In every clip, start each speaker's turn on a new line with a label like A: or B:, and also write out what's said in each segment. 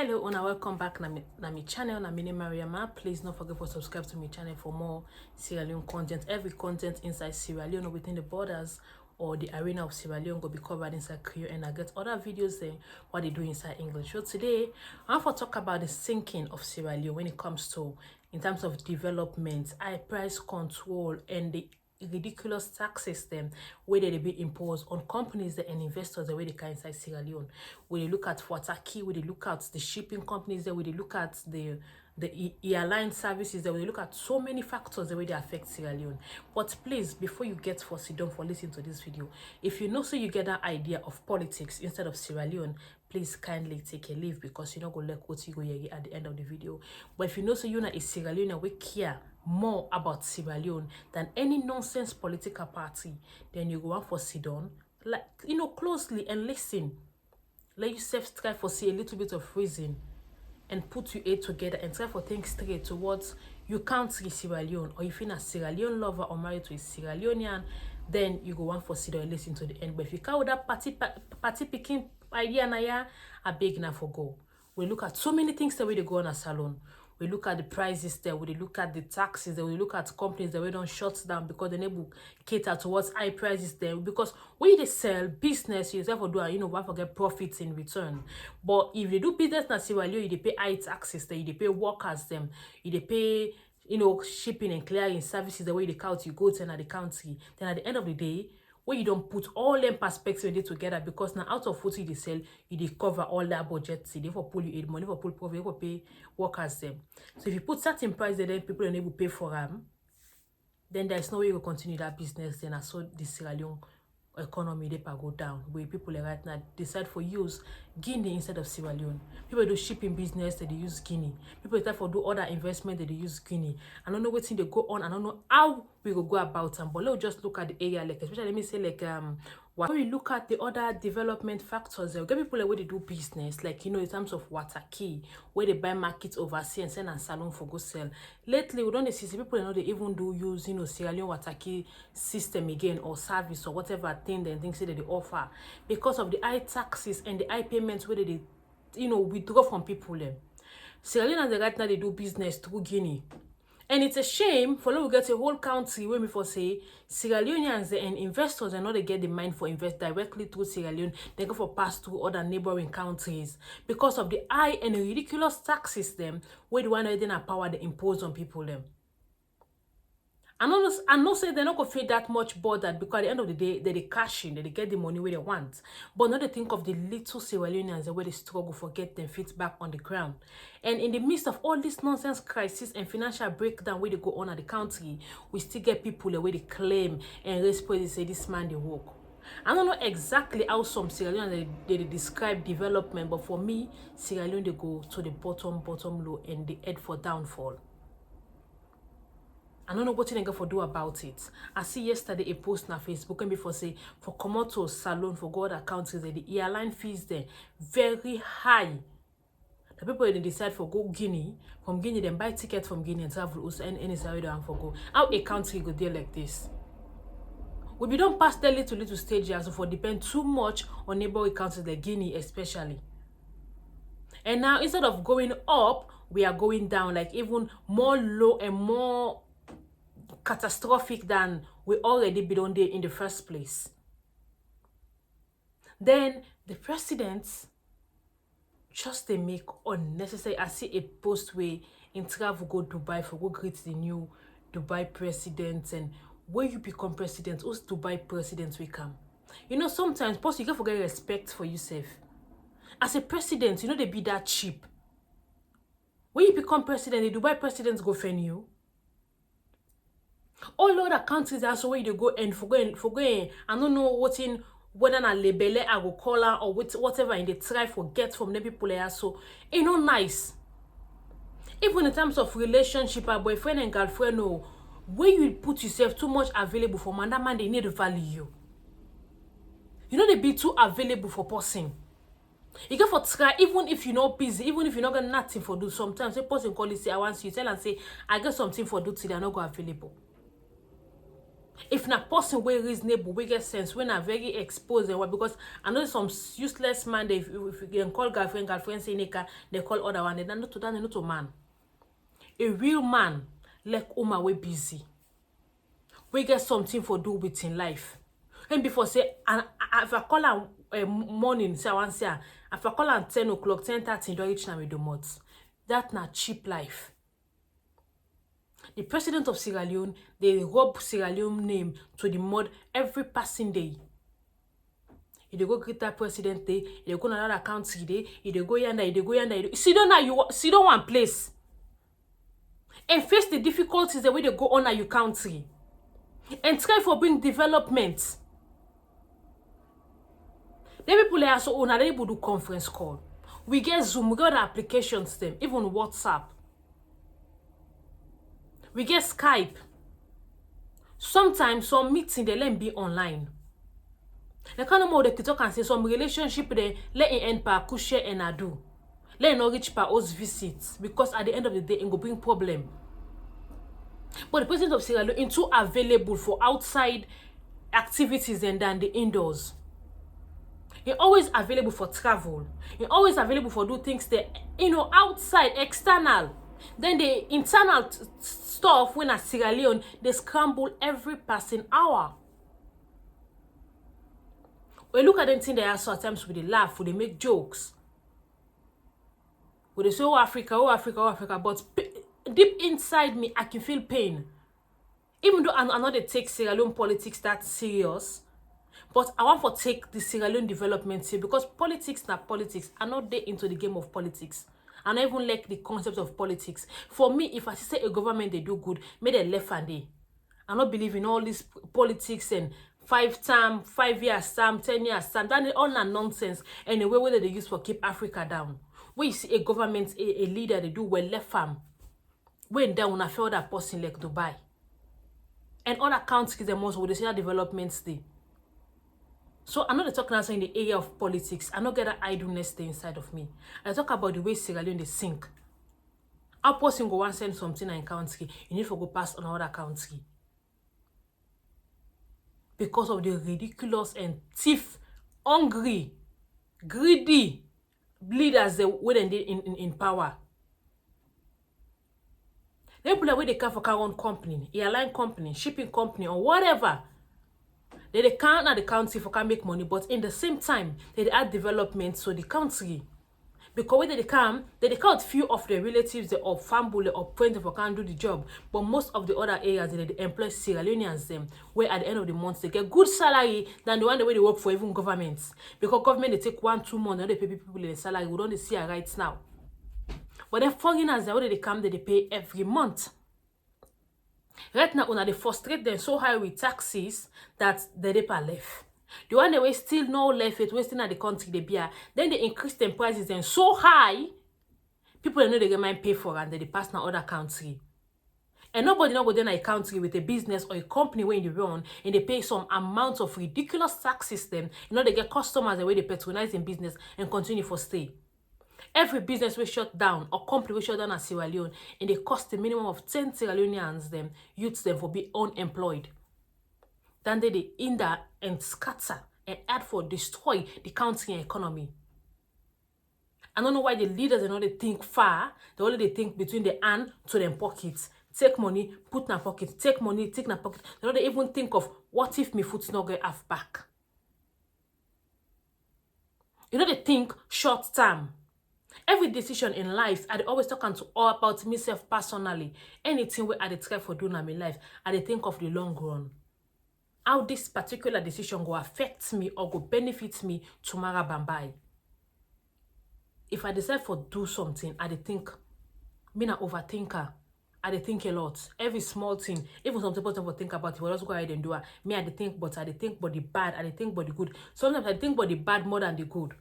A: Hello and welcome back na my channel na mini Mariama. Please don't forget to subscribe to my channel for more Sierra Leone content. Every content inside Sierra Leone or within the borders or the arena of Sierra Leone will be covered inside KRIO, and I get other videos there what they do inside English. So today I want to talk about the sinking of Sierra Leone when it comes to in terms of development, high price control, and the ridiculous tax system where they be imposed on companies and investors the way they can inside Sierra Leone. When they look at Wataki, when they look at the shipping companies there, when they look at the airline services there, when they look at so many factors the way they affect Sierra Leone. But please, before you get for sit down for listening to this video, if you know so you get that idea of politics instead of Sierra Leone, please kindly take a leave because you're not gonna let what you go at the end of the video. But if you know so you're not a Sierra Leone, we care more about Sierra Leone than any nonsense political party, then you go out for sit down, like closely and listen. Let yourself try for see a little bit of reason and put your head together and try for think straight towards your country Sierra Leone, or if you're a Sierra Leone lover or married to a Sierra Leonean, then you go on for sit down and listen to the end. But if you can't with that party picking idea na I beg na for go. We look at so many things that we go on a salon. We look at the prices there, we look at the taxes there, we look at companies that we don't shut down because they never cater towards high prices there. Because when they sell business, you therefore do one forget profits in return. But if they do business na Sierra Leone, they pay high taxes there, they pay workers them, they pay shipping and clearing services the way they count you go to the country. Then at the end of the day, when you don't put all them perspectives together, because now out of what you sell, you cover all that budget. See, they for pull you money for pull profit, for pay workers them. So if you put certain price, then people are able to pay for them. Then there's no way you will continue that business. Then I saw the Sierra Leone economy they go down. Where people right now decide for use Guinea instead of Sierra Leone. People do shipping business that they use Guinea. People decide for do other investment that they use Guinea. I don't know what thing they go on. I don't know how we will go about them. But let's just look at the area, like especially let me say like when we look at the other development factors, there get people where they do business, like in terms of Wataki, where they buy markets overseas and send and salon for go sell. Lately, we don't see people they even do use Sierra Leone Wataki system again or service or whatever thing they think that they offer because of the high taxes and the high payments where they withdraw from people. Sierra Leone and right now they do business through Guinea. And it's a shame for we get a whole country where we for say Sierra Leoneans and investors and not they get the mind for invest directly through Sierra Leone, they go for pass through other neighboring countries because of the high and ridiculous tax system where the one that power they impose on people them. I'm not saying they're not going to feel that much bothered because at the end of the day, they cash in, they get the money where they want. But not to think of the little Sierra Leoneans where they struggle for get them feet back on the ground. And in the midst of all this nonsense crisis and financial breakdown where they go on at the country, we still get people where they claim and respect they say this man they work. I don't know exactly how some Sierra Leone they describe development, but for me, Sierra Leone they go to the bottom low and they head for downfall. I don't know what you for do about it. I see yesterday a post on Facebook and before say for Komoto salon for go other countries the airline fees there very high. The people they decide for go Guinea, from Guinea then buy ticket from Guinea and travel also any side they for go. How a country go there like this? We don't pass the little stage so for depend too much on neighboring countries like Guinea especially. And now instead of going up, we are going down, like even more low and more catastrophic than we already been on there in the first place. Then the presidents just they make unnecessary. I see a post where in travel go Dubai for go greet the new Dubai president, and when you become president, who's Dubai presidents will come. Sometimes post you can forget respect for yourself. As a president, they be that cheap. When you become president, the Dubai presidents go fend you. All other countries are so where they go and forget. I don't know what in whether na label I go call her or whatever and they try forget from the people there. So nice. Even in terms of relationship, a boyfriend and girlfriend, no, when you put yourself too much available for man, that man they need to value you. They be too available for person. You get for try, even if you're not busy, even if you're not got nothing for do. Sometimes a person call you say I want you tell and say I got something for do today, I not go available. If na person wey reasonable, we get sense, when are very exposed and what, because I know some useless man, they if you can call girlfriend say nigga, they call other one, they not to that, not to man. A real man like Uma we busy. We get something for do with in life. And before say, and if I call her morning, say I want say, if I call her 10 o'clock, 10:30, don't reach now with the months. That na cheap life. The president of Sierra Leone, they rub Sierra Leone name to the mud every passing day. If they go greet that president day, if they go another country day, if they go yonder, if they go yonder, see don't now you see don't one place. And face the difficulties the way they go on at your country. And try for bring development. Then people are so on able to do conference call. We get Zoom, we got applications them, even WhatsApp. We get Skype. Sometimes some meeting they let be online. They can't more they talk and say some relationship they let it end per kushe and adu. Let it not reach per us visits because at the end of the day it go bring problem. But the president of Sierra Leone is too available for outside activities and than the indoors. You're always available for travel. You're always available for do things that outside, external. Then the internal stuff when at Sierra Leone, they scramble every passing hour. When you look at them thing they are so at times with they laugh, with they make jokes. With they say, oh Africa, oh Africa, oh Africa, but deep inside me, I can feel pain. Even though I'm not take Sierra Leone politics that serious, but I want to take the Sierra Leone development here because politics not politics. I'm not there into the game of politics. I don't even like the concept of politics. For me, if I say a government they do good, may they left and they. I don't believe in all this politics and 5 years term, 10 years term. That is all that nonsense. And the way they use for keep Africa down. When you see a government, a leader, they do well left farm. When down I feel that person like Dubai. And other countries them also with the same developments day. So I'm not talking also in the area of politics. I don't get that idleness there inside of me. I talk about the way Sierra Leone they sink. How person go want send something in country, you need to go past another country. Because of the ridiculous and thief, hungry, greedy leaders they wouldn't in power. They people where they come for car own company, airline company, shipping company, or whatever. They can't at the country for can make money, but in the same time, they add development so the country. Because when they can't few of their relatives or family or friends for can do the job. But most of the other areas they employ Sierra Leoneans them, where at the end of the month they get good salary than the one the way they work for even governments. Because government they take 1-2 months and they pay people their salary. We don't see a right now. But then foreigners the way they come, they pay every month. Right now, they frustrate them so high with taxes that they pay left. The one they still no left it, wasting at the country they be. Then they increase them prices then so high, people know they get mind pay for and they pass now other country. And nobody not go then a country with a business or a company where they run and they pay some amount of ridiculous tax system. They get customers the way they patronize in business and continue for stay. Every business we shut down or company we shut down at Sierra Leone and they cost a minimum of 10 Sierra Leoneans them, youths them for be unemployed. Then they hinder and scatter and add for destroy the country and economy. I don't know why the leaders they they think far, they only they think between the hand to them pockets. Take money, put in a pocket, take money, take in a pocket. They don't even think of what if my foot's not going half back. They think short term. Every decision in life, I always talking to all about myself personally. Anything where I try for doing in my life, I think of the long run. How this particular decision go affect me or go benefit me tomorrow bye. If I decide for do something, I think me na overthinker. I think a lot. Every small thing, even some people don't think about it, but also go ahead and do it. Me, I think about the bad, I think about the good. Sometimes I think about the bad more than the good.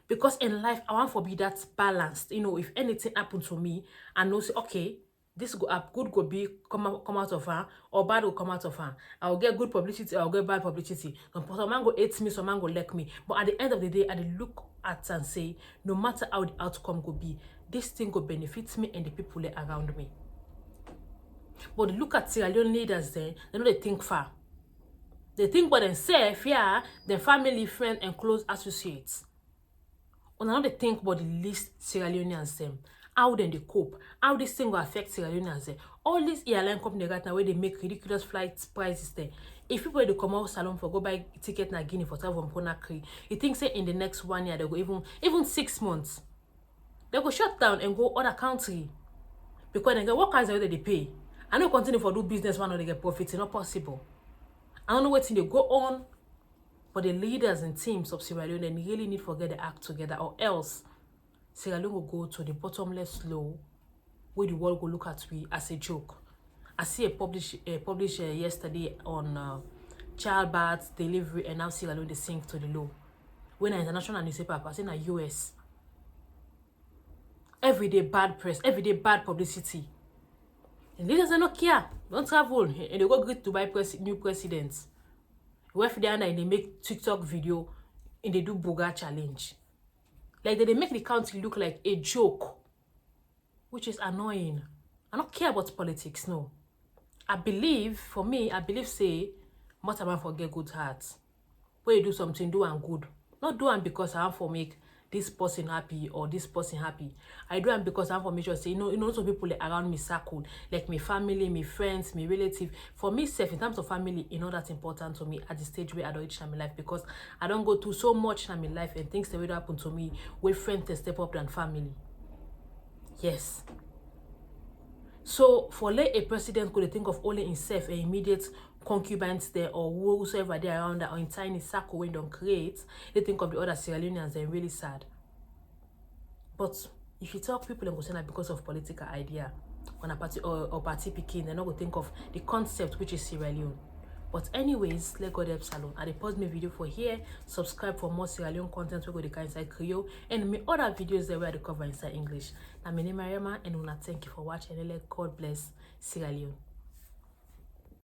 A: Because in life, I want to be that balanced. If anything happens to me, I know say, okay, this go up, good go be come out of her, or bad will come out of her. I'll get good publicity, I'll get bad publicity. Some man go hate me, some man go like me. But at the end of the day, I look at and say, no matter how the outcome go be, this thing go benefit me and the people around me. But look at Sierra Leone leaders there, they know they think far. They think about themselves, yeah, their family, friends, and close associates. And now they think about the least Sierra Leoneans them. How then they cope? How this thing will affect Sierra Leoneans them? All these airline companies right now where they make ridiculous flight prices there. If people they come out salon for go buy ticket na Guinea for travel from KRIO, you think say in the next 1 year they go even 6 months. They go shut down and go other country. Because they get workers that they pay. I know continue for do business one or they get profit. It's not possible. I don't know what thing they go on, but the leaders and teams of Sierra Leone, they really need to get the act together, or else Sierra Leone will go to the bottomless low where the world will look at we as a joke. I see a publish yesterday on childbirth, delivery, and now Sierra Leone they sink to the low. When an international newspaper, I say in the US, everyday bad press, everyday bad publicity. And leaders are not care. Don't travel and they go greet to buy new presidents. Where they and they make TikTok video and they do Boga challenge. Like they make the country look like a joke, which is annoying. I don't care about politics, no. I believe, for me, say, what am I forget good hearts? When you do something, do and good. Not do and because I want to make this person happy or this person happy. I do and because I want to make sure, say, some people around me circle, like my family, my friends, my relative. For me, self, in terms of family, that's important to me at the stage where I don't reach in my life, because I don't go through so much in my life and things that will happen to me where friends they step up than family. Yes. So for let a president could think of only himself and immediate concubines there or whosoever they around that or in tiny circle when they don't create, they think of the other Sierra Leoneans, they're really sad. But if you talk people and go say that because of political idea on a party or party picking, they're not going to think of the concept which is Sierra Leone. But anyways, let God help Salon. I pause my video for here. Subscribe for more Sierra Leone content. We go to inside KRIO and my other videos there where I cover inside English. I'm my name is Mariama and I thank you for watching and let God bless Sierra Leone.